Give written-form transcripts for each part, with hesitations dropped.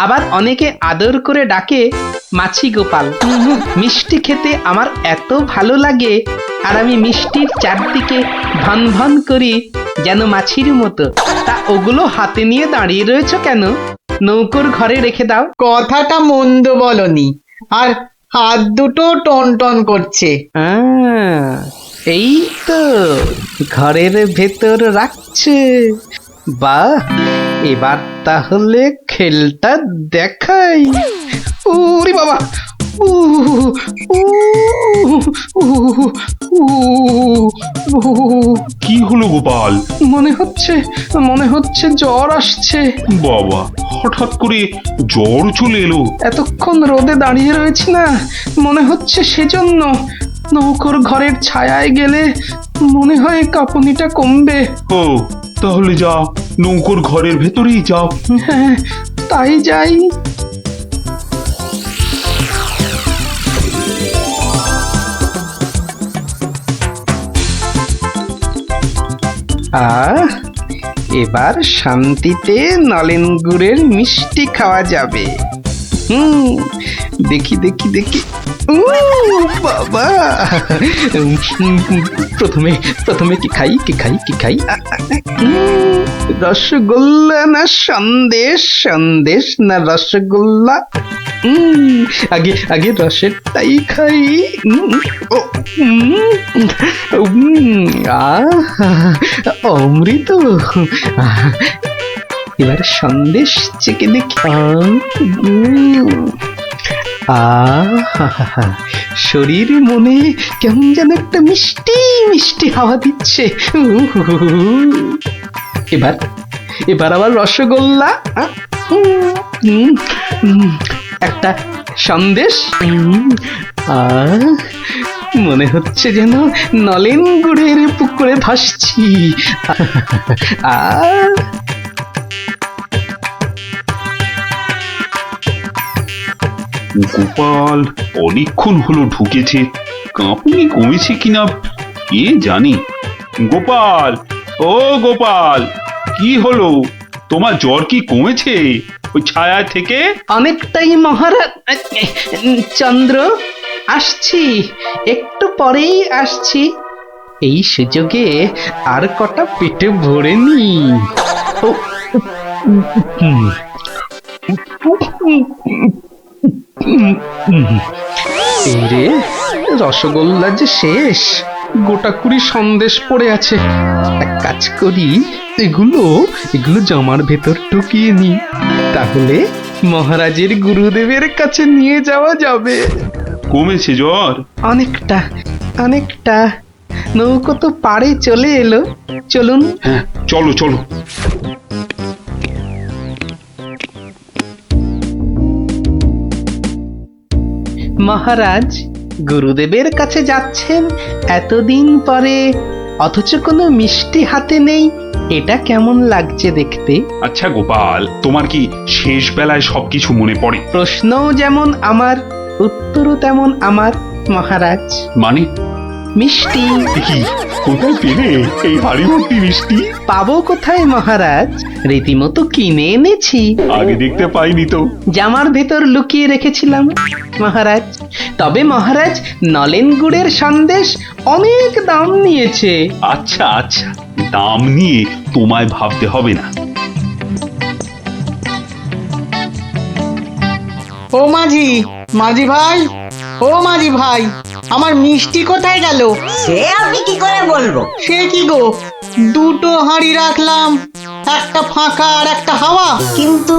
আবার অনেকে আদর করে ডাকে মাছি গোপাল। মিষ্টি খেতে আমার এত ভালো লাগে, আর আমি মিষ্টির চারদিকে ভন ভন করি যেন মাছির মতো। তা ওগুলো হাতে নিয়ে দাঁড়িয়ে রয়েছো কেন? নৌকোর ঘরে রেখে দাও। কথাটা মন্দ বলনি, আর হাত দুটো টন টন করছে। এই তো ঘরের ভেতর রাখছে। বাহ, এবার তাহলে খেলটা দেখাই। ওরে বাবা, কি হলো গোপাল? মনে হচ্ছে জ্বর আসছে। বাবা, হঠাৎ করে জ্বর চলে এলো? এতক্ষণ রোদে দাঁড়িয়ে রয়েছি না, মনে হচ্ছে সেজন্য। নৌকোর ঘরের ছায়ায় গেলে মনে হয় কাঁপুনিটা কমবে। ও, তাহলে যা, নৌকোর ঘরের ভেতরেই যাও। হ্যাঁ, তাই যাই। এবার শান্তিতে নলেন গুড়ের মিষ্টি খাওয়া যাবে। দেখি দেখি দেখি। বাবা, প্রথমে কি খাই কি খাই কি খাই? রসগোল্লা না সন্দেশ? সন্দেশ না রসগোল্লা? আগে রসেরটাই খাই। অমৃত। এবার সন্দেশ চেকে দেখি। শরীর মনে কেমন যেন একটা মিষ্টি মিষ্টি হাওয়া দিচ্ছে। এবার আবার রসগোল্লা, একটা সন্দেশ। মনে হচ্ছে যেন নলেন গুড়ের পুকুরে ভাসছি। গোপাল অনেকক্ষণ হলো ঢুকেছে, কাঁপুনি কমেছে কিনা কে জানে। গোপাল, ও গোপাল, কি হলো? তোমার জ্বর কি কমেছে ওই ছায়া থেকে? অনেকটাই মহারাজ। চন্দ্র, আসছি, একটু পরেই আসছি। এই সুযোগে আর কটা পেটে ভরে নি। রে, রসগোল্লা যে শেষ, গোটা কুড়ি সন্দেশ পড়ে আছে। এক কাজ করি, এগুলো জামার ভেতর ঢুকিয়ে নি, তাহলে মহারাজের গুরুদেবের কাছে নিয়ে যাওয়া যাবে। কমেছে জ্বর? অনেকটা। নৌকো তো পাড়ে চলে এলো, চলুন। হ্যাঁ, চলো চলো। মহারাজ, গুরুদেবের কাছে যাচ্ছেন এতদিন পরে, অথচ কোনো মিষ্টি হাতে নেই। এটা কেমন লাগছে দেখতে? আচ্ছা গোপাল, তোমার কি শেষ বেলায় সবকিছু মনে পড়ে? প্রশ্নও যেমন আমার, উত্তরও তেমন আমার মহারাজ। মানে? মিষ্টি। কি, কোথায় পেলে এই হাড়ি ভর্তি মিষ্টি? পাবো কোথায় মহারাজ, রীতিমতো কিনে এনেছি। আগে দেখতে পাইনি তো। জামার ভেতর লুকিয়ে রেখেছিলাম মহারাজ। তবে মহারাজ, নলেন গুড়ের সন্দেশ অনেক দাম নিয়েছে। আচ্ছা আচ্ছা, দাম নিয়ে তোমায় ভাবতে হবে না। ও মাঝি ভাই, ও মাঝি ভাই, আমার মিষ্টি কোথায় গেল? সে আমি কি করে বলবো? সে কি গো, দুটো হাঁড়ি রাখলাম, একটা ফাঁকা আর একটা হাওয়া। কিন্তু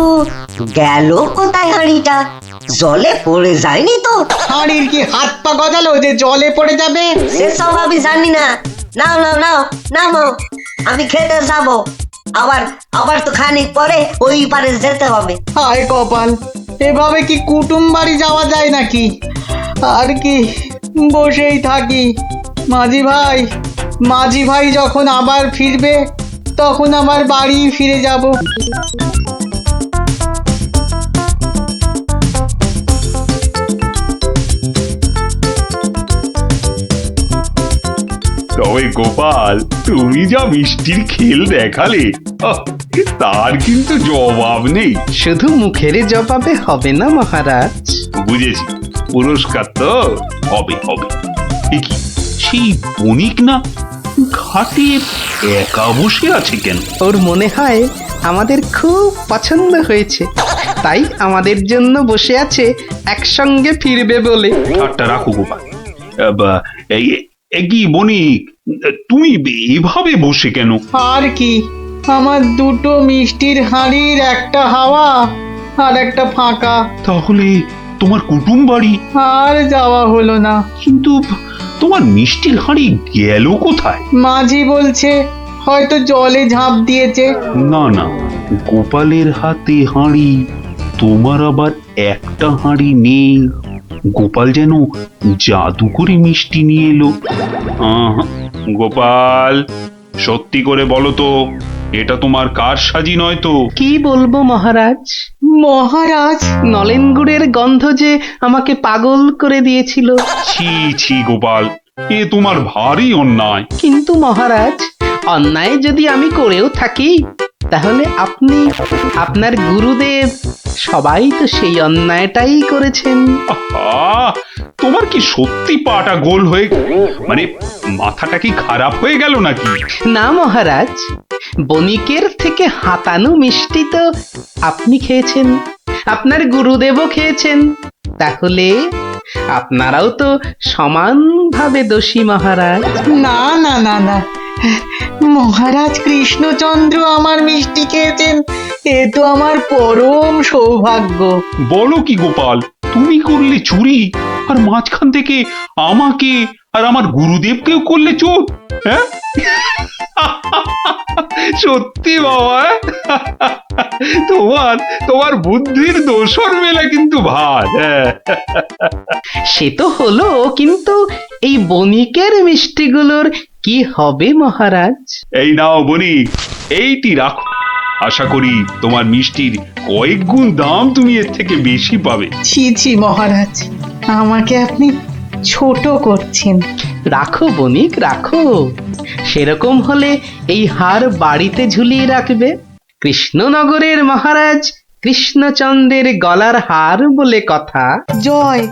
গেল কোথায় হাঁড়িটা? জলে পড়ে যায়নি তো? হাঁড়ির কি হাত পা গজালো যে জলে পড়ে যাবে? সেসব আমি জানি না। নাও নাও নাও নাও, আমি খেতে যাবো। আবার তো খানিক পরে ওই পারে যেতে হবে। হায় কপাল, এভাবে কি কুটুম বাড়ি যাওয়া যায় নাকি? আর কি বসেই থাকি। মাঝি ভাই যখন আবার ফিরবে, তখন আবার বাড়ি ফিরে যাব। তবে গোপাল, তুমি যা মিষ্টির খেল দেখালে, তার কিন্তু জবাব নেই। শুধু মুখের জবাবে হবে না মহারাজ। বুঝেছি, পুরস্কার তো হবে হবে। এ কি, সেই বণিক না ঘাটে একা বসে আছে কেন? ওর মনে হয় আমাদের খুব পছন্দ হয়েছে, তাই আমাদের জন্য বসে আছে একসঙ্গে ফিরবে বলে। ঠাট্টা রাখো গোপাল। কি বণিক, তুমি এভাবে বসে কেন? আর কি, আমার দুটো মিষ্টির হাঁড়ির একটা হাওয়া আর একটা ফাঁকা, তাহলে তোমার কুটুম বাড়ি? আর যাওয়া হলো না। কিন্তু তোমার মিষ্টির হাঁড়ি গেল কোথায়? মাঝি বলছে হয়তো জলে ঝাঁপ দিয়েছে। না না, গোপালের হাতে হাঁড়ি, তোমার আবার একটা হাঁড়ি নেই। গোপাল যেন জাদু করে মিষ্টি নিয়ে এলো। গোপাল, সত্যি করে বলো তো, এটা তোমার কার সাজি নয় তো? কি বলবো মহারাজ, মহারাজ, নলেন গুড়ের গন্ধ যে আমাকে পাগল করে দিয়েছিল। ছি ছি গোপাল, এ তোমার ভারী অন্যায়। কিন্তু মহারাজ, অন্যায় যদি আমি করেও থাকি, তাহলে আপনি, আপনার গুরুদেব, সবাই তো সেই অন্যায়টাই করেছেন। আহা, তোমার কি সত্যি পাটা গোল হয়ে, মানে মাথাটা কি খারাপ হয়ে গেল নাকি? না মহারাজ, বণিকের থেকে হাতানো মিষ্টি তো আপনি খেয়েছেন, আপনার গুরুদেবও খেয়েছেন, তাহলে আপনারাও তো সমানভাবে দোষী মহারাজ। না না না না, মহারাজ কৃষ্ণচন্দ্র আমার মিষ্টি খেয়েছেন, এ তো আমার পরম সৌভাগ্য। বলো কি গোপাল, তুমি করলে চুরি, আর মাঝখান থেকে আমাকে আর আমার গুরুদেবকেও করলে চোর? হ্যাঁ? সত্যি বাবা, তোমার তোমার বুদ্ধির দোসর মেলা কিন্তু ভার। হ্যাঁ, সে তো হলো, কিন্তু এই বণিকের মিষ্টিগুলোর কি হবে মহারাজ? এই নাও বণিক, এইটি রাখো। আশা করি তোমার মিষ্টির কয়েক গুণ দাম তুমি এর থেকে বেশি পাবে। ছি ছি মহারাজ, আমাকে আপনি ছোট করছেন। রাখো বণিক রাখো, সেরকম হলে এই হার বাড়িতে ঝুলিয়ে রাখবে। কৃষ্ণনগরের মহারাজ কৃষ্ণচন্দ্রের গলার হার বলে কথা। জয়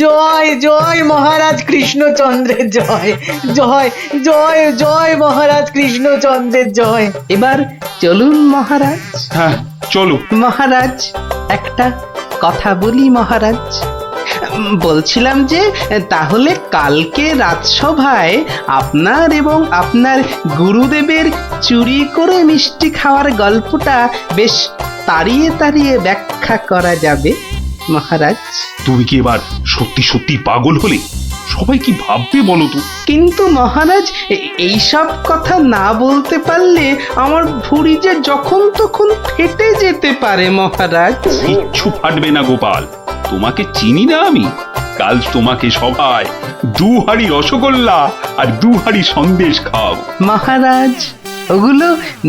জয় জয় মহারাজ কৃষ্ণচন্দ্রের জয়, জয় জয় জয় মহারাজ কৃষ্ণচন্দ্রের জয়। এবার চলুন মহারাজ। হ্যাঁ, চলো। মহারাজ, একটা কথা বলি মহারাজ, বলছিলাম যে তাহলে কালকে রাজসভায় আপনার এবং আপনার গুরুদেবের চুরি করে মিষ্টি খাওয়ার গল্পটা বেশ তাড়িয়ে তাড়িয়ে ব্যাখ্যা করা যাবে মহারাজ। তুমি কি এবার সত্যি সত্যি পাগল হলে? সবাই কি ভাববে বলো তো? কিন্তু মহারাজ, এইসব কথা না বলতে পারলে আমার ভুঁড়ি যে যখন তখন ফেটে যেতে পারে মহারাজ। কিচ্ছু ফাটবে না গোপাল, তোমাকে চিনি না আমি? কাল তোমাকে সবাই 2 হাঁড়ি রসগোল্লা আর 2 হাঁড়ি সন্দেশ খাওয়াবো। মহারাজ, ওগুলো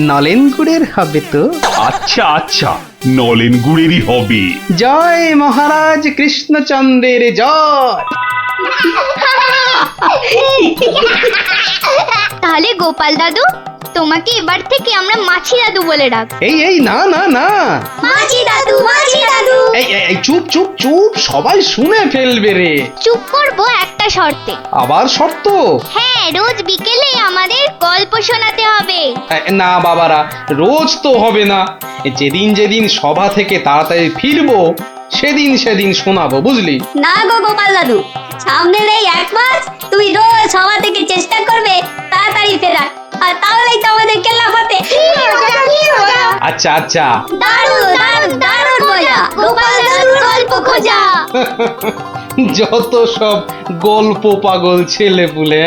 নলেন গুড়ের হবে তো? আচ্ছা আচ্ছা, নলেন গুড়েরই হবে। জয় মহারাজ কৃষ্ণচন্দ্রের জয়। তাহলে গোপাল দাদু, তোমাকে এবার থেকে আমরা মাছি দাদু বলে ডাক। এই এই না না না, মাছি দাদু, মাছি দাদু। এই চুপ চুপ চুপ, সবাই শুনে ফেলবে রে। চুপ করবো একটা শর্তে। আবার শর্ত? হ্যাঁ, রোজ বিকেলে আমাদের গল্প শোনাতে হবে। না বাবারা, রোজ তো হবে না, যেদিন যেদিন সভা থেকে তাড়াতাড়ি ফিরবো সেদিন সেদিন শোনাবো, বুঝলি? না গো গোপাল দাদু, সামনের এই 1 মাস তুমি রোজ সভা থেকে চেষ্টা করবে তাড়াতাড়ি ফেরার, আর তাহলেই তো আমাদের কেল্লা ফতে। আচ্ছা আচ্ছা, দারুণ দারুণ দারুণ মজা, গোপাল দাদুর গল্প খোঁজা। যত সব গল্প পাগল ছেলে পুলে।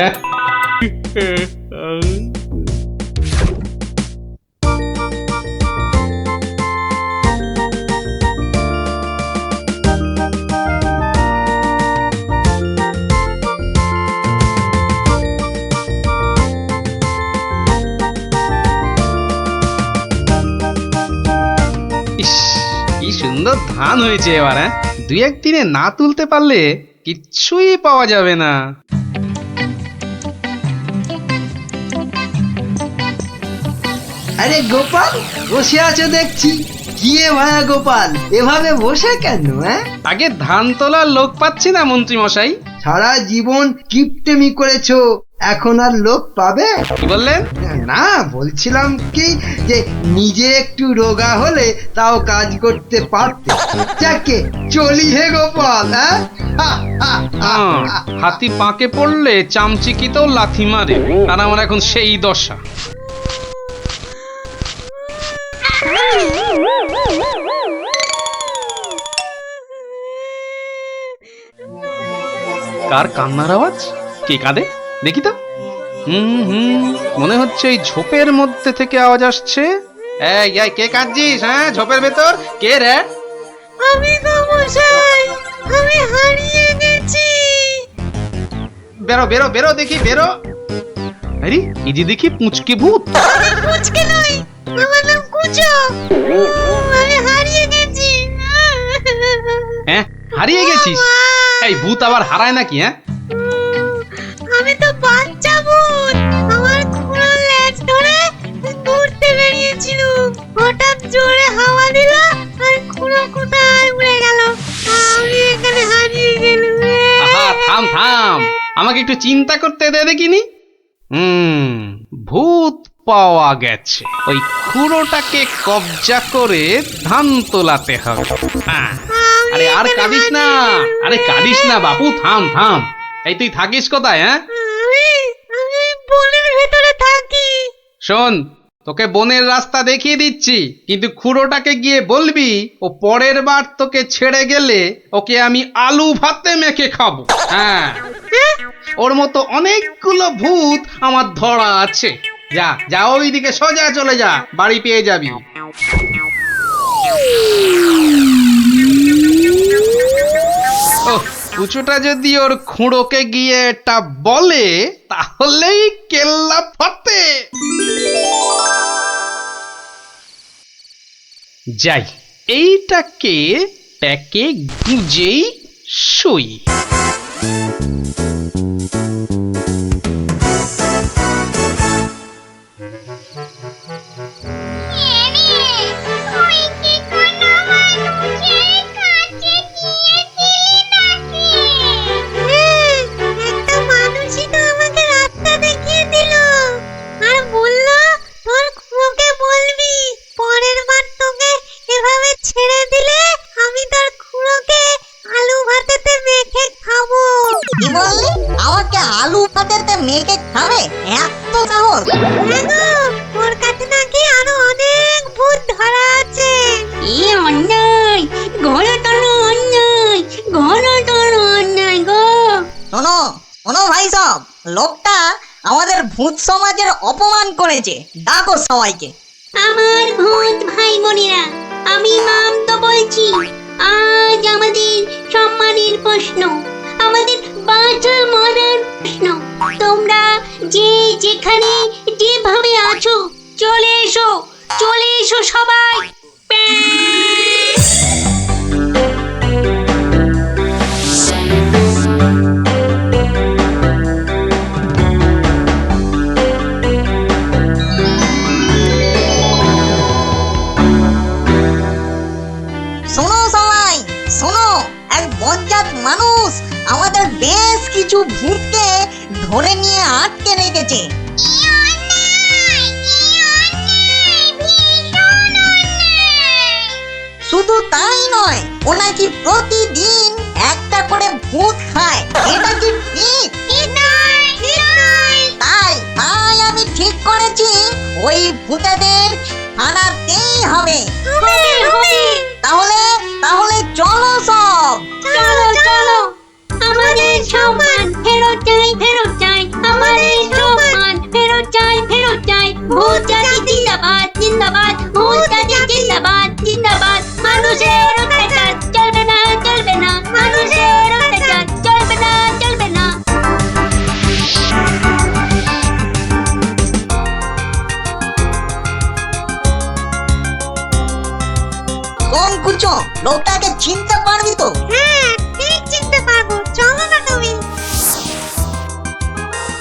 ইস, কি সুন্দর ধান হয়েছে এবার। 2-1 দিনে না তুলতে পারলে কিচ্ছুই পাওয়া যাবে না। আরে গোপাল বসে আছো দেখছি। গিয়ে ভায়া গোপাল এভাবে বসে কেন? আগে ধান তোলার লোক পাচ্ছি না মন্ত্রী মশাই। সারা জীবন কিপটেমি করেছো, এখন আর লোক পাবে? কি বললেন? না, বলছিলাম কি যে নিজে একটু রোগা হলে তাও কাজ করতে পারতে। যাকে চলি হে গোপাল। হাতি পাকে পড়লে চামচিকিতেও লাথি মারে, আর আমার এখন সেই দশা। কার কান্নার আওয়াজ? কে কাঁদে দেখি তো। মনে হচ্ছে এই ঝোপের মধ্যে থেকে আওয়াজ আসছে। এই কে কাঁদছিস? হ্যাঁ, ঝোপের ভেতর কে রে? আমি গো মশাই, আমি হারিয়ে গেছি। বেরো বেরো বেরো দেখি, বেরো। আরে এই যে দেখি পুঁচকে ভূত। পুচকে নই, আমার নাম কুচো। আমি হারিয়ে গেছি। হ্যাঁ, হারিয়ে গেছিস? এই ভূত আবার হারায় নাকি? হ্যাঁ, আমি তো বাচ্চা ভূত। আমার খুঁড়ো লেজ ধরে ঘুরতে বেরিয়েছিল, হঠাৎ জোরে হাওয়া দিল আর খুঁড়ো কোথায় উড়ে গেল। আমি এখানে হারিয়ে গেলাম। আহা, থাম থাম, আমাকে একটু চিন্তা করতে দে দেখিনি। ভূত পাওয়া গেছে। ওই খুঁড়োটাকে কবজা করে ধান তোলাতে হবে। হ্যাঁ, আরে আর কাঁদিস না, আরে কাঁদিস না বাপু, থাম থাম। এই তুই থাকিস কোথায়? হ্যাঁ, আমি বনের ভেতরে থাকি। শোন, তোকে বনের রাস্তা দেখিয়ে দিচ্ছি, কিন্তু খুঁড়োটাকে গিয়ে বলবি ও পরের বার তোকে ছেড়ে গেলে ওকে আমি আলু ভাতে মেখে খাবো। হ্যাঁ, ওর মতো অনেকগুলো ভূত আমার ধরা আছে। যা যা, ওইদিকে সোজা চলে যা, বাড়ি পেয়ে যাবি। ওহ, কুচুটা যদি ওর খুঁড়োকে গিয়ে এটা বলে তাহলেই কেল্লা ফতে। যাই, এইটাকে প্যাকে গুজেই শুই। একটা মানুষই তো আমাকে রাস্তা দেখিয়ে দিল আর বলল তোর খুঁড়োকে বলবি পরের বার তোকে এভাবে ছেড়ে দিলে আমি তোর খুঁড়োকে আলু ভাতেতে মেখে খাবো। কি বললি? আমাকে আলু ভাতেতে মেখে খাবে? এত সাহস? ওর কাছে নাকি আরো অনেক ভূত ধরা আছে। এই অন্যায়, ঘোরতর অন্যায়, ঘোরতর অন্যায় গো। শোনো শোনো ভাই সব, লোকটা আমাদের ভূত সমাজের অপমান করেছে। ডাকো সবাইকে। আমার ভূত ভাই বোনেরা, আমি নাম তো বলছি। আজ আমাদের সম্মানের প্রশ্ন, আমাদের বাঁচা মরার প্রশ্ন। তোমরা যে যেখানে যেভাবে আছো চলে এসো, চলে এসো সবাই। শোনো সবাই, শোনো, এক বজ্জাত মানুষ আমাদের বেশ কিছু ভূতকে ধরে নিয়ে আটকে রেখেছে। শুধু তাই নয়, ও নাকি প্রতিদিন একটা করে ভূত খায়। এটা কি ঠিক? তাই তাই আমি ঠিক করেছি ওই ভূতেদের হারাতেই হবে। তাহলে তাহলে চলো সব। চলো চলো, আমাদের সম্মান ফেরত চাই, ফেরত চাই, আমাদের সম্মান ফেরত চাই, ফেরত চাই। ভূত জাতি জিন্দাবাদ, জিন্দাবাদ, ভূত জাতি জিন্দাবাদ, জিন্দাবাদ। মানুষের অত্যাচার চলবে না, চলবে না, মানুষের অত্যাচার চলবে না, চলবে না। কোন কুচো, লোকটাকে চিনতে পারবি তো? হ্যাঁ, ঠিক চিনতে পারবো। চলো না তুমি।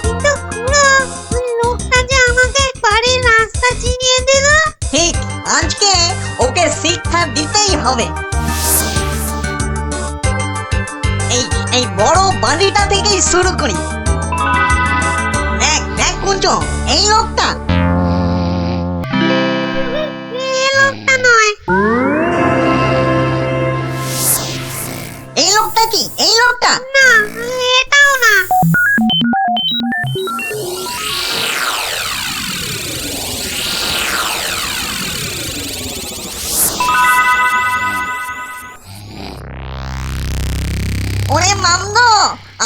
কিন্তু খুড়ো, ওই লোকটা যে আমাকে বাড়ির রাস্তা রাস্তা চিনিয়ে দিল। ঠিক, আজকে ওকে শিক্ষা দিতেই হবে। এই বড় বাড়িটা থেকেই শুরু করি। দেখ দেখ কুঞ্চ, এই লোকটা। এ লোকটা নয়। এই লোকটা কি? এই লোকটা না, এটাও না। ওরে মামদো,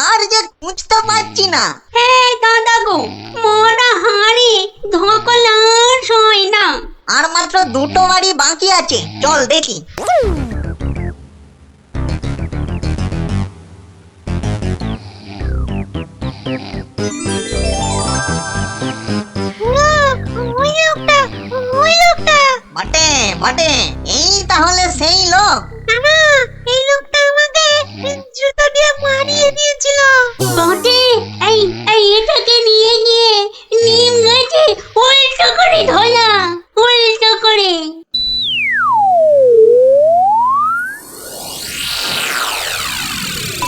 আর যে খুঁজতে পারছি না। হ্যাঁ দাদা গো, মরা হাড়ি ধকল আর সই না। আর মাত্র দুটো বাড়ি বাকি আছে, চল দেখি। ওই লোকটা, ওই লোকটা। বটে বটে, এই তাহলে সেই লোক। না না, এই লোকটা আমাকে জুতো দিয়ে মারিয়ে দিয়েছিল। বটে, এই এটাকে নিয়ে গিয়ে নিম গাছে উল্টো করে ধরা, উল্টো করে।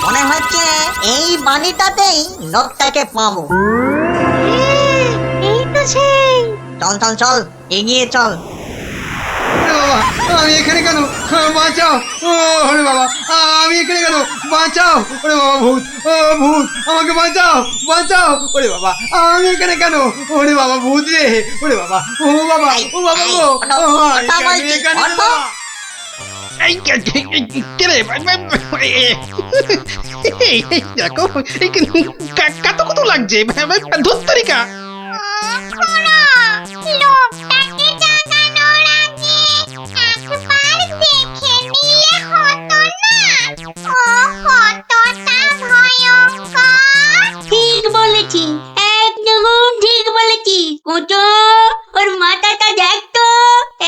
মনে হচ্ছে এই বাড়িটাতেই লোকটাকে পাবো। হ্যাঁ, এই তো সেই। চল চল চল, এগিয়ে চল। ওরে বাবা, আমি এখানে কেন? বাঁচাও! ওরে বাবা, আমি এখানে কেন? বাঁচাও! ওরে বাবা, ভূত! ও ভূত, আমাকে বাঁচাও! বাঁচাও! ওরে বাবা, আমি এখানে কেন? ওরে বাবা, ভূত রে! ওরে বাবা, ও বাবা, ও বাবা গো! আমি এখানে কেন? এই কে রে? দেখো, কত কত লাগছে ধুত্তরিকা। লোকটাকে জাগানোর আগে একবার দেখে নিলে হতো না? ও কতটা ভয়ঙ্কর। ঠিক বলেছি, একদম ঠিক বলেছি। কুচো, ওর মাথাটা দেখ তো,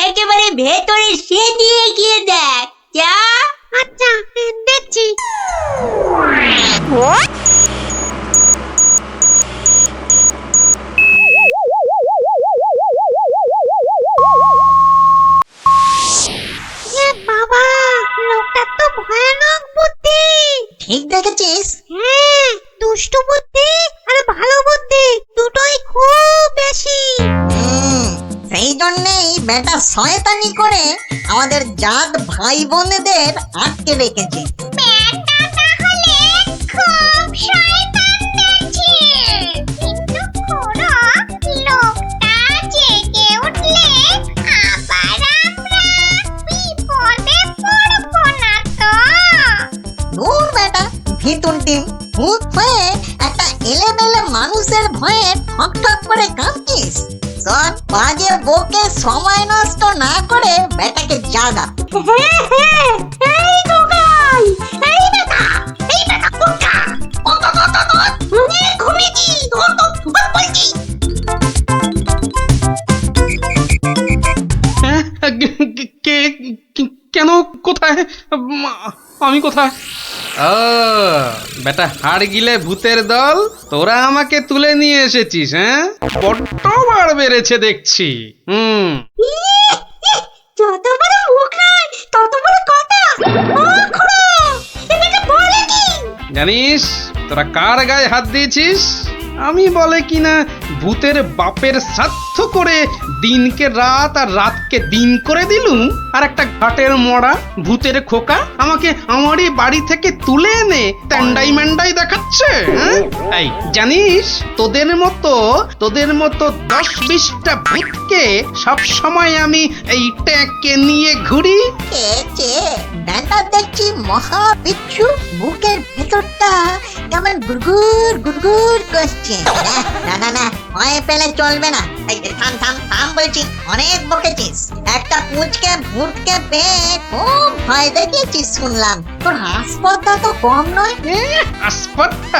একেবারে ভেতরে সে দিয়ে গিয়ে দেখ। যা। আচ্ছা, দেখছি। এ বাবা, লোকটার তো ভয়ানক বুদ্ধি। ঠিক দেখেছিস? হ্যাঁ, দুষ্টু বুদ্ধি আর ভালো বুদ্ধি দুটোই খুব বেশি। সেই জন্যেই বেটা শয়তানি করে আমাদের জাত ভাই বোনেদের আটকে রেখেছে। ব্যাটা তাহলে খুব শয়তান দেখছি। কিন্তু খুড়ো, লোকটা জেগে উঠলে আবার আমরা বিপদে পড়বো না তো? দূর বেটা, ভিতুন টিম, ভূত হয়ে একটা এলেমেলে মানুষের ভয়ে ঠক ঠক করে কাঁপছিস। সব বাজে বকে সময় নষ্ট না করে বেটাকে জাগা। হ্যাঁ হ্যাঁ, এই গোগাই, এই বেটা, কোথা? অনেক ঘুমিয়েছি, বলছি। কেন? কোথায়? আমি কোথায়? ও বেটা, হাড় গিলে ভূতের দল, তোরা আমাকে তুলে নিয়ে এসেছিস? হ্যাঁ, বড্ড বার বেড়েছে দেখছি। যত বড় মুখ নয়, তত বড় কথা। ও খুড়ো, এটা বলে কি? জানিস তোরা কার গায়ে হাত দিয়েছিস? আমি বলে কিনা ভূতের বাপের শ্রাদ্ধ করে দিনকে রাত আর রাতকে দিন করে দিলুম, আর একটা ঘাটের মরা ভূতের খোকা আমাকে আমারই বাড়ি থেকে তুলে এনে ট্যান্ডাই ম্যান্ডাই দেখাচ্ছে। হ্যাঁ? এই জানিস, তোদের মতো 10-20টা ভূতকে সব সময় আমি এই ট্যাঁকে নিয়ে ঘুরি। কে বেটা দেখছি মহা বিচ্ছু, বুকের ভেতরটা কেমন গুড়গুড় গুড়গুড় করছে। না না না, ভয় পেলে চলবে না। এই থাম থাম থাম বলছি, অনেক বকেছিস। একটা পুচকে ভূতকে পেয়ে খুব ভয় দেখিয়েছিস শুনলাম। তোর হাসপাতাল তো কম নয়। আসপর্ধা?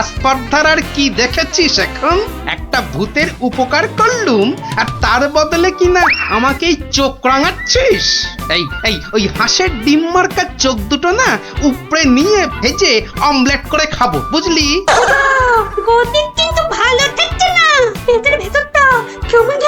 আসপর্ধার আর কি দেখেছিস এখন? একটা ভূতের উপকার করলুম আর তার বদলে কিনা আমাকেই চোখ রাঙাচ্ছিস। এই ওই হাঁসের ডিম মার্কার চোখ দুটো না উপরে নিয়ে ভেজে অমলেট করে খাবো, বুঝলি? গতি কিন্তু ভালো থাকছে না, পেটের ভেতরটা কেমন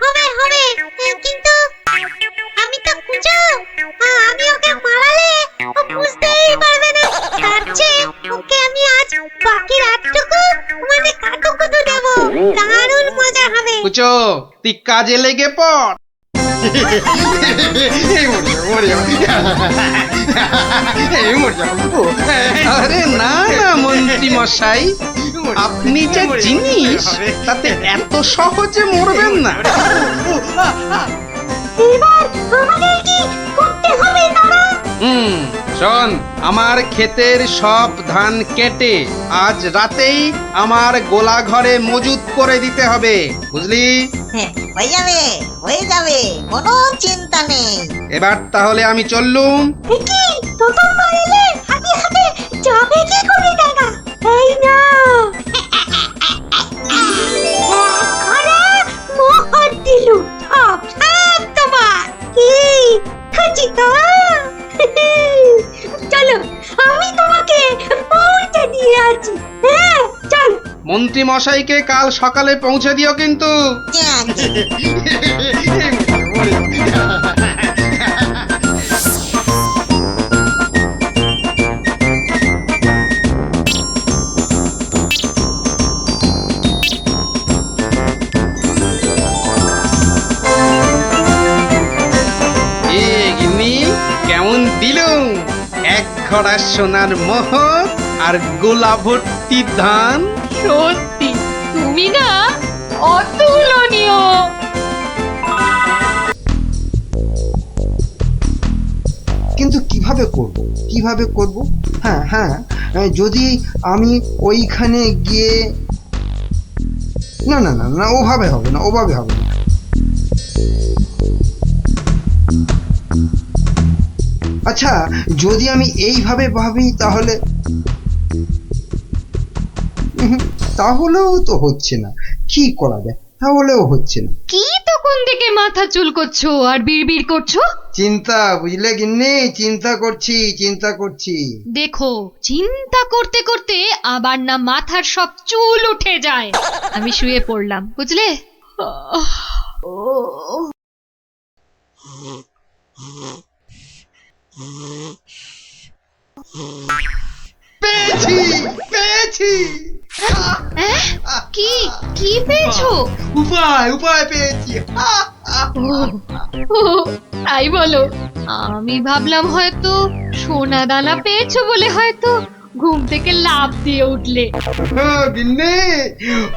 হবে হবে কিন্তু আমি তো কুঁচো আমি ওকে মারালে ও বুঝতেই পারবে না তার চেয়ে ওকে আমি আজ বাকি রাতটুকু মানে কাতুকুতু দেব দারুণ মজা হবে কুচো তুই কাজে লেগে পড়। এই মরে যাবো, এই মরে যাবো। আরে না না মন্ত্রী মশাই, আপনি যে জিনিস তাতে এত সহজে মরবেন না। এবার আমাদের কি করতে হবে দাদা শোন, আমার ক্ষেতের সব ধান কেটে আজ রাতেই আমার গোলা ঘরে মজুত করে দিতে হবে, বুঝলি? হ্যাঁ, হয়ে যাবে কোনো চিন্তা নেই। এবার তাহলে আমি চললুম। কি তোতন মারিলে হাতে হাতে যাবে কি করে দাদা এই না ঘরে মোহর দিলু সব সব তোমার কি খাচিকা চলো আমি তোমাকে পৌঁছে দিয়ে আছি হ্যাঁ চল মন্ত্রী মশাইকে কাল সকালে পৌঁছে দিও কিন্তু। যাচ্ছি। এ গিন্নি, কেমন দিলুম এক ঘড়া সোনার মোহর আর গোলা ভর্তি ধান। সত্যি তুমি না অতুলনীয়। কিন্তু কিভাবে করব? হ্যাঁ হ্যাঁ, যদি আমি ওইখানে গিয়ে না না না না ওভাবে হবে না। আচ্ছা, যদি আমি এইভাবে ভাবি তাহলে তাহলেও তো হচ্ছে না। কি করা যায়? তাহলেও হচ্ছে না। কি তখন থেকে মাথা চুলকোচ্ছো আর বিড়বিড় করছো? চিন্তা, বুঝলে গিন্নি, চিন্তা করছি। দেখো, চিন্তা করতে করতে আবার না মাথার সব চুল উঠে যায়। আমি শুয়ে পড়লাম, বুঝলে? পেয়েছি। কি কি পেয়েছো? উপায় পেয়েছি। ও, তাই বলো। আমি ভাবলাম হয়তো সোনা দানা পেয়েছো বলে হয়তো ঘুম থেকে লাফ দিয়ে উঠলে। গিন্নি,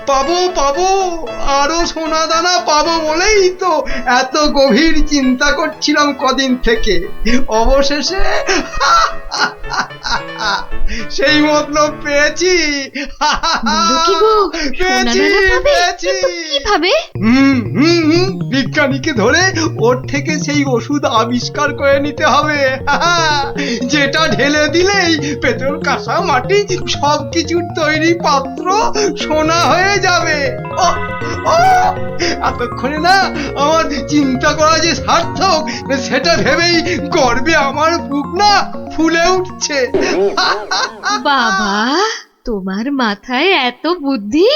পাবো আরো সোনা দানা পাবো বলেই তো এত গভীর চিন্তা করছিলাম কদিন থেকে। অবশেষে সেই মতলব পেয়েছি। বলো কি গো, সোনা দানা পাবে? কিন্তু কিভাবে? বিজ্ঞানীকে ধরে ওর থেকে সেই ওষুধ আবিষ্কার করে নিতে হবে, যেটা ঢেলে দিলেই পেট্রোল কাঁসা মাটি সবকিছুর তৈরি পাত্র সোনা হয়ে যাবে। এতক্ষণে না আমার চিন্তা করা যে সার্থক সেটা ভেবেই গর্বে আমার বুক না ফুলে উঠছে। বাবা, তোমার মাথায় এত বুদ্ধি!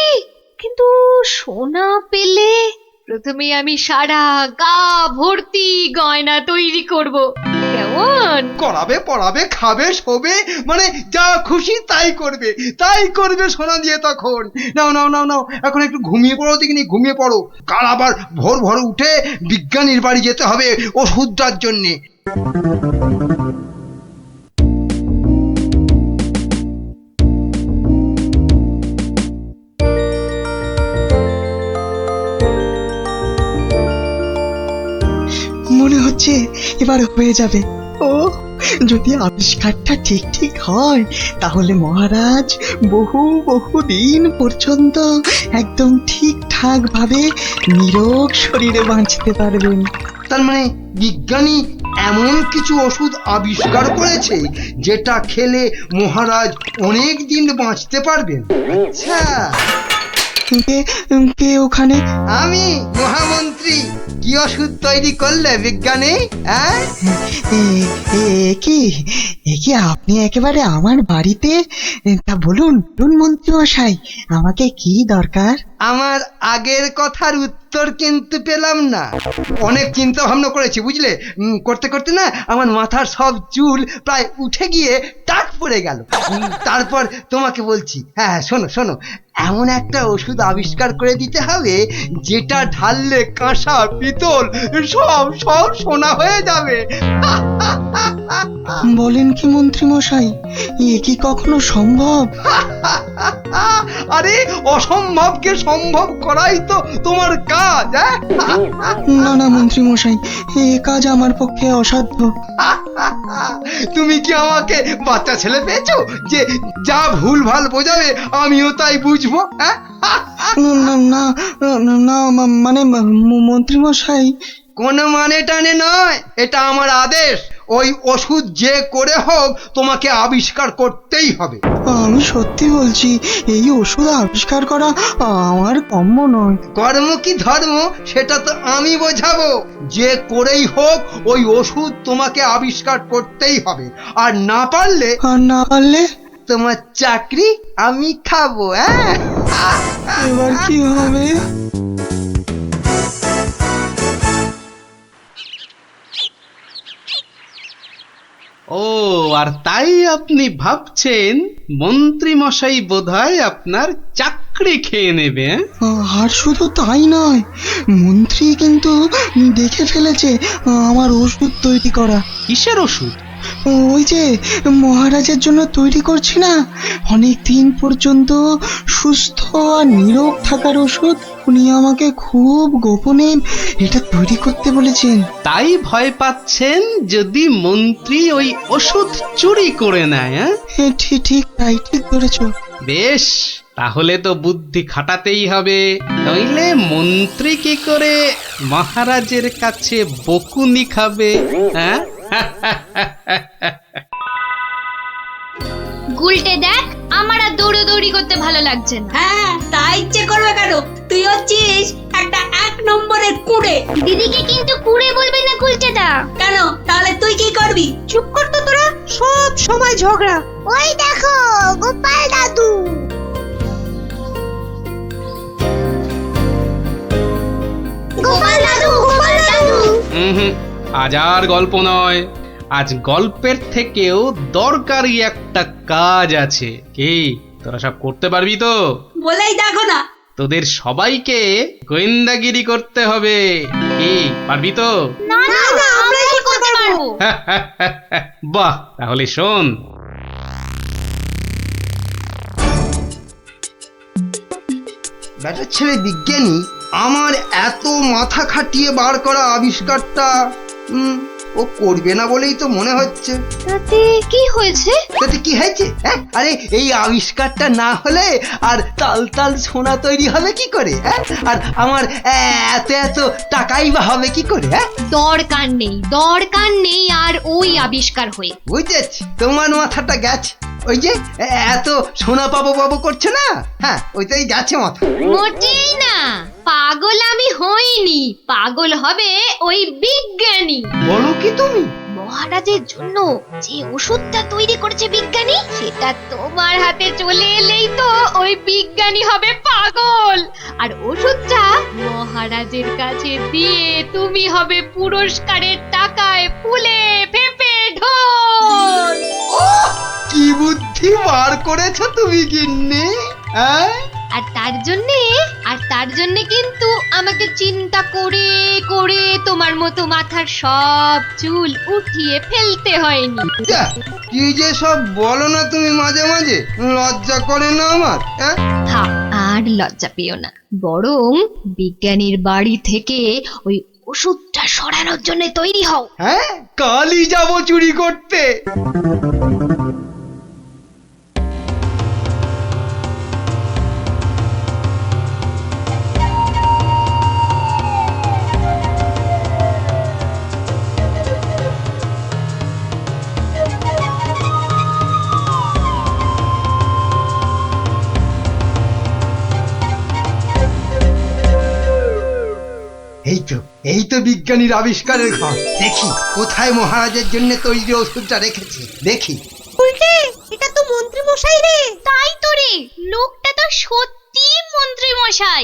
কিন্তু সোনা পেলে প্রথমে আমি সারা গা ভর্তি গয়না তৈরি করব, কেমন? করাবে, পড়াবে, খাবে, শোবে, মানে যা খুশি তাই করবে সোনা দিয়ে। তখন নাও এখন একটু ঘুমিয়ে পড়ো, দেখিনি ঘুমিয়ে পড়ো। কাল আবার ভোর উঠে বিজ্ঞানীর বাড়ি যেতে হবে ওষুধটার জন্যে। মনে হচ্ছে এবার হয়ে যাবে। ও, যদি আবিষ্কারটা ঠিক হয় তাহলে মহারাজ বহু দিন পর্যন্ত একদম ঠিকঠাক ভাবে নিরোগ শরীরে বাঁচতে পারবেন। তার মানে বিজ্ঞানী এমন কিছু ওষুধ আবিষ্কার করেছে যেটা খেলে মহারাজ অনেক দিন বাঁচতে পারবেন। আচ্ছা, কে ওখানে? আমি মহামন্ত্রী। কি ওষুধ তৈরি করলে বিজ্ঞানী? হ্যাঁ, এ কি আপনি একেবারে আমার বাড়িতে? তা বলুন বলুন মন্ত্রী মশাই, আমাকে কি দরকার? আমার আগের কথার উত্তর কিন্তু পেলাম না। অনেক চিন্তা ভাবনা করেছি বুঝলে, করতে করতে না আমার মাথার সব চুল প্রায় উঠে গিয়ে টাক পড়ে গেল। তারপর তোমাকে বলছি, হ্যাঁ শোনো শোনো, এমন একটা ওষুধ আবিষ্কার করে দিতে হবে যেটা ঢাললে কাঁসা পিতল সব সব সোনা হয়ে যাবে। বলেন কি মন্ত্রী মশাই, এ কি কখনো সম্ভব? আরে অসম্ভবকে সম্ভব করাই তো তোমার কাজ। না না মন্ত্রী মশাই, এ কাজ আমার পক্ষে অসাধ্য। তুমি কি আমাকে বাচ্চা ছেলে পেয়েছো যে যা ভুল ভাল বোঝাবে আমিও তাই বুঝবো? না না না, মানে মন্ত্রী মশাই, কোনো মানে টানে নয়, এটা আমার আদেশ। ওই ওষুধ যে করে হোক তোমাকে আবিষ্কার করতেই হবে। আমি সত্যি বলছি, এই ওষুধ আবিষ্কার করা আমার কম্য নয়। কর্ম কি ধর্ম সেটা তো আমি বোঝাবো। যে করেই হোক ওই ওষুধ তোমাকে আবিষ্কার করতেই হবে, আর না পারলে আর না পারলে তোমার চাকরি আমি খাবো। হ্যাঁ, এবার কি হবে? ও, আর তাই আপনি ভাবছেন মন্ত্রী মশাই বোধহয় আপনার চাকরি খেয়ে নেবে? আর শুধু তাই নয়, মন্ত্রী কিন্তু দেখে ফেলেছে আমার ওষুধ তৈরি করা। কিসের ওষুধ? ওই যে মহারাজের জন্য তৈরি করছি না, অনেক দিন পর্যন্ত সুস্থ আর নীরোগ থাকার ওষুধ। উনি আমাকে খুব গোপনে এটা তৈরি করতে বলেছেন। তাই ভয় পাচ্ছেন যদি মন্ত্রী ওই ওষুধ চুরি করে নেয়? ঠিক ঠিক তাই, ঠিক ধরেছ। বেশ, তাহলে তো বুদ্ধি খাটাতেই হবে, নইলে মন্ত্রী কি করে মহারাজের কাছে বকুনি খাবে? হ্যাঁ, গুলটে দেখ, আমার আর দৌড়ি করতে ভালো লাগছে না। হ্যাঁ, তাই ইচ্ছে করবে কেন? তুই হচ্ছিস একটা 1 নম্বরের কুড়ে। দিদিকে কিন্তু কুড়ে বলবি না গুলটে দা। কেন? তাহলে তুই কি করবি? চুপ কর তো তোরা, সব সময় ঝগড়া। ওই দেখো গোপাল দাদু। গোপাল দাদু, গোপাল দাদু। হুম, আজ আর গল্প নয়, আজ গল্পের থেকেও দরকারি একটা কাজ আছে। কি তোরা সব করতে পারবি তো? বলেই দেখো না। তোদের সবাইকে গোয়েন্দাগিরি করতে হবে। কি পারবি তো? না না, আমরা কি করতে পারবো? বাহ, তাহলে শোন। ব্যাটার ছেলে বিজ্ঞানী আমার এত মাথা খাটিয়ে বার করা আবিষ্কারটা ও করবে না বলেই তো মনে হচ্ছে। তাতে কি হয়েছে? তাতে কি হয়েছে? হ্যাঁ, আরে এই আবিষ্কারটা না হলে আর তাল তাল সোনা তৈরি হবে কি করে? হ্যাঁ, আর আমার এত এত টাকাই বা হবে কি করে? হ্যাঁ, দরকার নেই আর ওই আবিষ্কার হয়ে। বুঝেছি, তোমার মাথাটা গেছে। ওই যে এত সোনা পাবো পাবো করছে না, হ্যাঁ ওইটাই গেছে মাথা। মোটেই না, পাগল আমি হইনি, পাগল হবে ওই বিজ্ঞানী। বলো কি তুমি? মহারাজের জন্য যে ওষুধটা তৈরি করেছে বিজ্ঞানী, সেটা তোমার হাতে চলে এলেই তো ওই বিজ্ঞানী হবে পাগল, আর ওষুধটা মহারাজের কাছে দিয়ে তুমি হবে পুরস্কারের টাকায় ফুলে ফেপে ঢোল। কি বুদ্ধি বার করেছো তুমি গিন্নি! হ্যাঁ, আর তার জন্যে কিন্তু আমাকে চিন্তা করে করে তোমার মতো মাথার সব চুল উঠিয়ে ফেলতে হয়নি। যা, কি যে সব বলো না তুমি মাঝে মাঝে, লজ্জা করে না আমার? হ্যাঁ, থাক, আর লজ্জা পেও না, বরং বিজ্ঞানীর বাড়ি থেকে ওই ওষুধটা সরানোর জন্য তৈরি হও। হ্যাঁ, কালই যাবো চুরি করতে। এই তো বিজ্ঞানীর আবিষ্কারের ঘর। দেখি কোথায় মহারাজের জন্য তৈরি ওষুধটা রেখেছি, দেখি। উল্টে এটা তো মন্ত্রী মশাই রে। তাই তো রে, লোকটা তো সত্যি মন্ত্রী মশাই।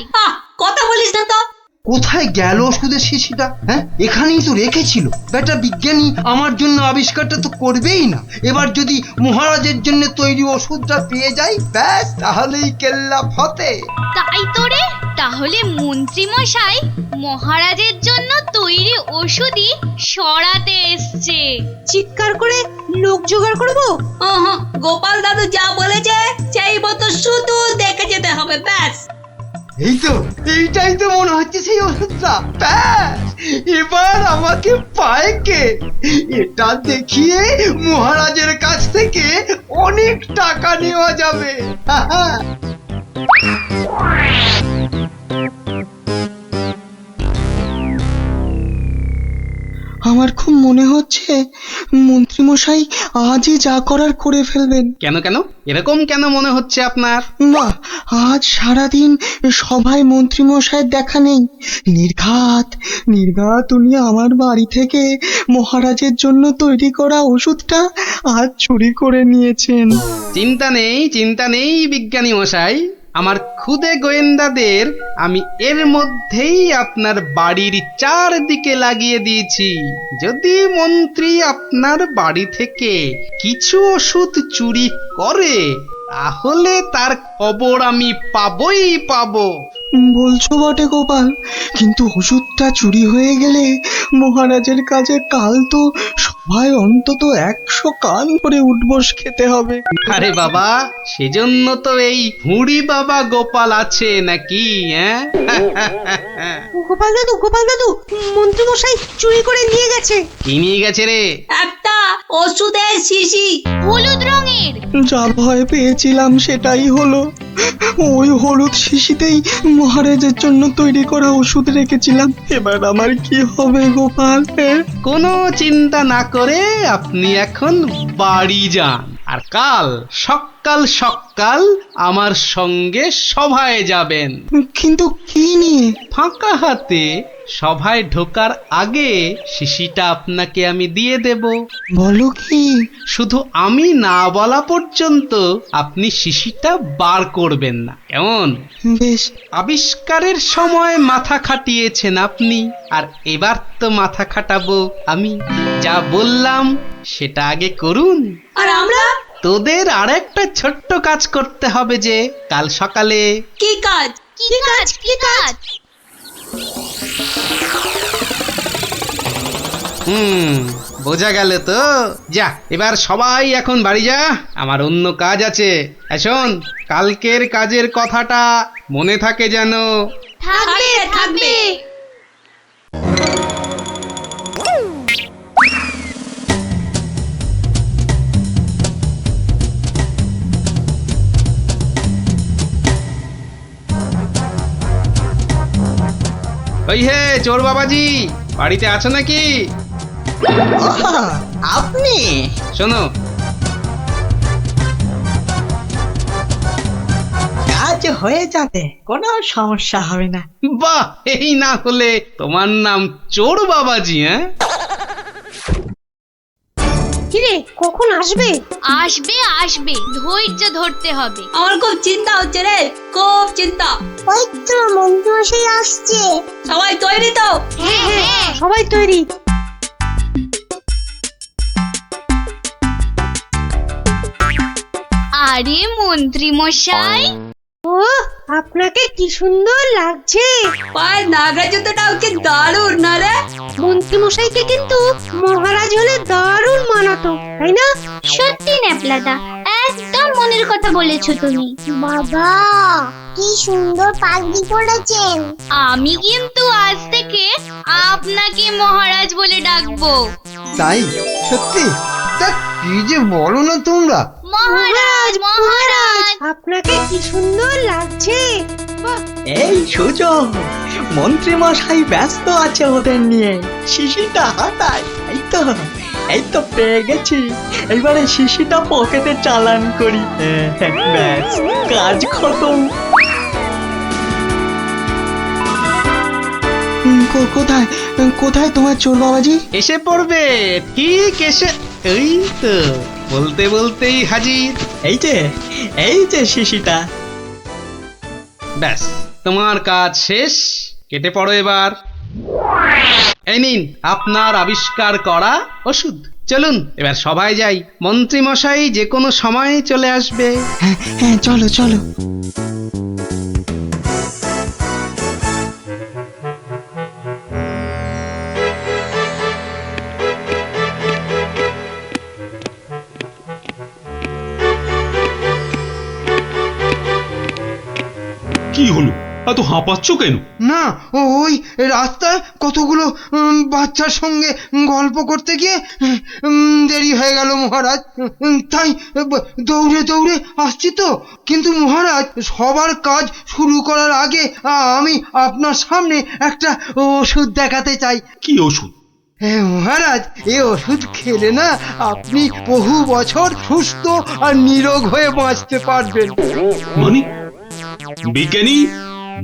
কথা বলিস না তো। কোথায় গেল ওষুধের শিশিটা? হ্যাঁ, এখানেই তো রেখেছিল। বেটা বিজ্ঞানী আমার জন্য আবিষ্কারটা তো করবেই না। এবার যদি মহারাজের জন্য তৈরি ওষুধটা পেয়ে যাই, ব্যাস তাহলেই কেল্লা ফতে। তাই তো রে, তাহলে মন্ত্রী মশাই মহারাজের জন্য তৈরি ওষুধই সরাতে এসছে। চিৎকার করে লোক জোগাড় করবো। গোপাল দাদু যা বলেছে সেই মতো শুধু দেখে যেতে হবে, ব্যাস। এই তো, এইটাই তো মনে হচ্ছে সেই ওষুধটা। ব্যাস, এবার আমাকে পায় কে? এটা দেখিয়ে মহারাজের কাছ থেকে অনেক টাকা নেওয়া যাবে। আমার খুব মনে হচ্ছে মন্ত্রীমশাই আজই যা করার করে ফেলবেন। কেন কেন এরকম কেন মনে হচ্ছে আপনার? মা, আজ সারাদিন সভায় মন্ত্রীমশাইয়ের দেখা নেই। নির্ঘাত নির্ঘাত উনি আমার বাড়ি থেকে মহারাজের জন্য তৈরি করা ওষুধটা আজ চুরি করে নিয়েছেন। চিন্তা নেই বিজ্ঞানী মশাই, আমার খুদে গোয়েন্দাদের আমি এর মধ্যেই আপনার বাড়ির চারদিকে লাগিয়ে দিয়েছি। যদি মন্ত্রী আপনার বাড়ি থেকে কিছু ওষুধ চুরি করে, তাহলে তার খবর আমি পাবই পাবো। বলছো বটে গোপাল, কিন্তু ওষুধটা চুরি হয়ে গেলে মহারাজের কাছে কাল তো সবাই অন্তত 100 কান করে উঠবস খেতে হবে। আরে বাবা, সেজন্য তো এই হুড়ি বাবা গোপাল আছে নাকি? হ্যাঁ গোপাল দাদু মন্ত্রী মশাই চুরি করে নিয়ে গেছে। কি নিয়ে গেছে রে? একটা ওষুধের শিশি, হলুদ রঙের। যা ভয় পেয়েছিলাম সেটাই হলো। ওই হলুদ শিশিতেই মহারাজের জন্য তৈরি করা ওষুধ রেখেছিলাম। এবার আমার কি হবে গোপাল? কোনো চিন্তা না করে আপনি এখন বাড়ি যান, আর কাল সকাল আমার সঙ্গে সভায় যাবেন। কিন্তু কি নিয়ে? ফাঁকা হাতে সভায় ঢোকার আগে শিশিটা আপনাকে আমি দিয়ে দেব। বলো কি? শুধু আমি না বলা পর্যন্ত আপনি শিশিটা বার করবেন না, কেমন? বেশ। আবিষ্কারের সময় মাথা খাটিয়েছেন আপনি, আর এবার তো মাথা খাটাবো আমি। যা বললাম সেটা আগে করুন। আর আমরা? তোদের আরেকটা ছোট্ট কাজ করতে হবে, যে কাল সকালে। কি কাজ? কি কাজ? বোঝা গেল তো? যা, এবার সবাই এখন বাড়ি যা, আমার অন্য কাজ আছে। শোন, কালকের কাজের কথাটা মনে থাকে যেন। থাকবে। ওই হে চোর বাবাজি, বাড়িতে আছো নাকি? আপনি? শোনো, কাজ হয়ে যাবে, কোনো সমস্যা হবে না। বাহ, এই না হলে তোমার নাম চোর বাবাজি? হ্যাঁ, কিরে কখন আসবে? আসবে, ধৈর্য ধরতে হবে। আমার খুব চিন্তা হচ্ছে রে, খুব চিন্তা। ওই তো মন্ত্রী মশাই আসছে। সবাই তৈরি তো? হ্যাঁ। সবাই তৈরি। আরে মন্ত্রী মশাই, ও আপনাকে কি সুন্দর লাগছে। পায়ের নাগরা জুতোটাও কি দারুণ না রে? মন্ত্রী মশাইকে কিন্তু মহারাজ হলে দারুণ মানাতো, তাই না? সত্যি ন্যাপলাদা, একদম মনের কথা বলেছো তুমি। বাবা কি সুন্দর পাগড়ি পরেছেন। আমি কিন্তু আজ থেকে আপনাকে মহারাজ বলে ডাকবো। তাই? সত্যি? তা কি যে বলো না তোমরা। মহারাজ। আপনাকে কি সুন্দর লাগছে। এই সুযোগ, মন্ত্রী মশাই ব্যস্ত আছে ওদের নিয়ে। শিশিটা হাতায়। এই তো পেয়ে গেছি। এবারে শিশিটা পকেটে চালান করি। ব্যাস, কাজ খতম। কোথায় কোথায় তোমার চোর বাবাজি? এসে পড়বে, ঠিক এসে, এই তো বলতে বলতেই হাজির। এই যে শিশিটা। ব্যাস, তোমার কাজ শেষ, কেটে পড়ো এবার। এই নিন আপনার আবিষ্কার করা ওষুধ। চলুন এবার সবাই যাই, মন্ত্রী মশাই যে কোনো সময় চলে আসবে। হ্যাঁ হ্যাঁ, চলো চলো। কি হলো, এত হাঁপাচ্ছ কেন? না, ওই রাস্তায় কতগুলো বাচ্চার সঙ্গে গল্প করতে গিয়ে দেরি হয়ে গেল মহারাজ। তাই দৌড়ে দৌড়ে আসছি তো। কিন্তু মহারাজ, সবার কাজ শুরু করার আগে আমি আপনার সামনে একটা ওষুধ দেখাতে চাই। কি ওষুধ? হ্যাঁ মহারাজ, এই ওষুধ খেলে না আপনি বহু বছর সুস্থ আর নিরোগ হয়ে বাঁচতে পারবেন। মানে বিজ্ঞানী,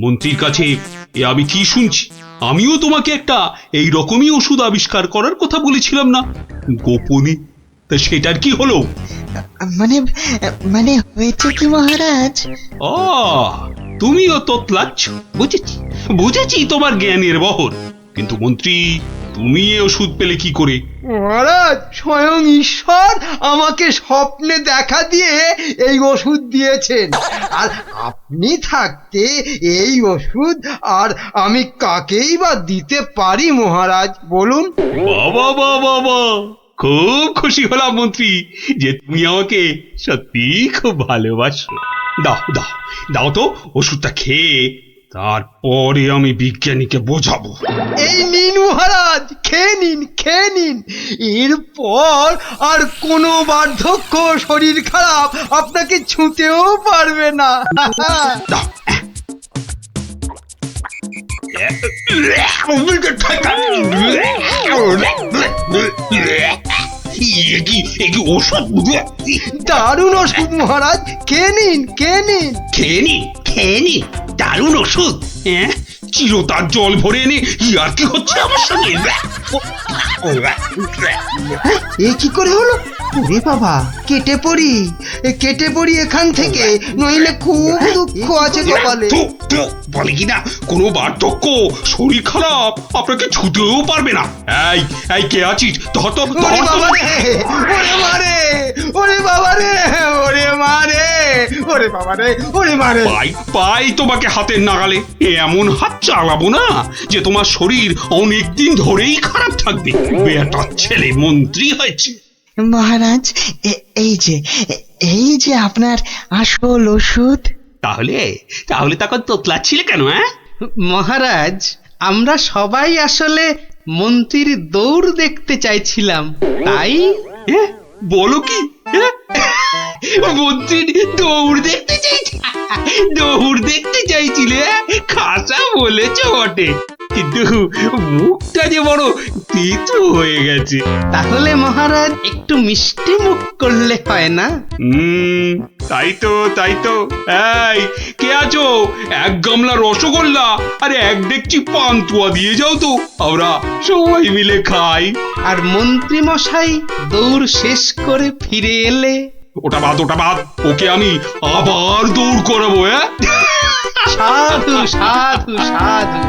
মন্ত্রীর কাছে এ আমি কি শুনছি? আমিও তোমাকে একটা এই রকমই ওষুধ আবিষ্কার করার কথা বলেছিলাম না গোপনে? তা সেটার কি হলো? মানে মানে হয়েছে কি মহারাজ? ও, তুমিও তোতলাচ্ছ, বুঝেছি বুঝেছি তোমার জ্ঞানের বহর। কিন্তু মন্ত্রী, তুমি এ ওষুধ পেলে কি করে? মহারাজ, স্বয়ং ঈশ্বর আমাকে স্বপ্নে দেখা দিয়ে এই ওষুধ দিয়েছেন। আর আপনি থাকতে এই ওষুধ আর আমি কাকেই বা দিতে পারি মহারাজ, বলুন? বাবা বাবা বাবা, খুব খুশি হলাম মন্ত্রী যে তুমি আমাকে সত্যি খুব ভালোবাসো। দাও দাও দাও তো ওষুধটা খেয়ে, তারপরে আমি বিজ্ঞানীকে বোঝাবো। এই নিন মহারাজ, খেয়ে নিন খেয়ে নিন। এরপর আর কোনো বার্ধক্য, শরীর খারাপ আপনাকে ছুঁতেও পারবে না। দাও। ওষুধ দারুণ ওষুধ মহারাজ, খেয়ে নিন খেয়ে নিন। খেয়ে নি দারুণ ওষুধ। হ্যাঁ, চিরতার জল ভরে এনে আর কি হচ্ছে আমার সঙ্গে? এ কি করে হলো? ওরে বাবা, কেটে পড়ি এখান থেকে, নইলে খুব দুঃখ আছে কপালে। বলে কিনা কোনো বার্ধক্য, শরীর খারাপ আপনাকে ছুতেও পারবে না। এই এই কে আছিস? ধর তো, ধর ওরে তো। বাবা রে, ওরে মারে, ওরে বাবা রে, ওরে মারে, ওরে বাবা রে, ওরে মারে। পাই তোমাকে হাতের নাগালে। এমন হাত চালাবো না যে তোমার শরীর অনেক দিন ধরেই খারাপ থাকবে। বেটার ছেলে মন্ত্রী হয়েছে। মহারাজ, এই যে আপনার আসল ওষুধ। তাহলে তাহলে তখন তোতলাচ্ছিলে কেন? হ্যাঁ মহারাজ, আমরা সবাই আসলে মন্ত্রীর দৌড় দেখতে চাইছিলাম, তাই। বলো কি? মন্ত্রীর দৌড় দেখতে চাইছি? দৌড় দেখতে চাইছিলে? খাসা বলেছ বটে, কিন্তু মুখটা যে বড় তেতো হয়ে গেছে। তাহলে মহারাজ একটু মিষ্টি মুখ করলে হয় না? তাই তো এই কে আছো? এক গামলা রসগোল্লা আর এক ডেকচি পান্তুয়া দিয়ে যাও তো, আমরা সবাই মিলে খাই। আর মন্ত্রী মশাই দৌড় শেষ করে ফিরে এলে? ওটা বাদ, ওকে আমি আবার দৌড় করাবো। সাধু সাধু সাধু।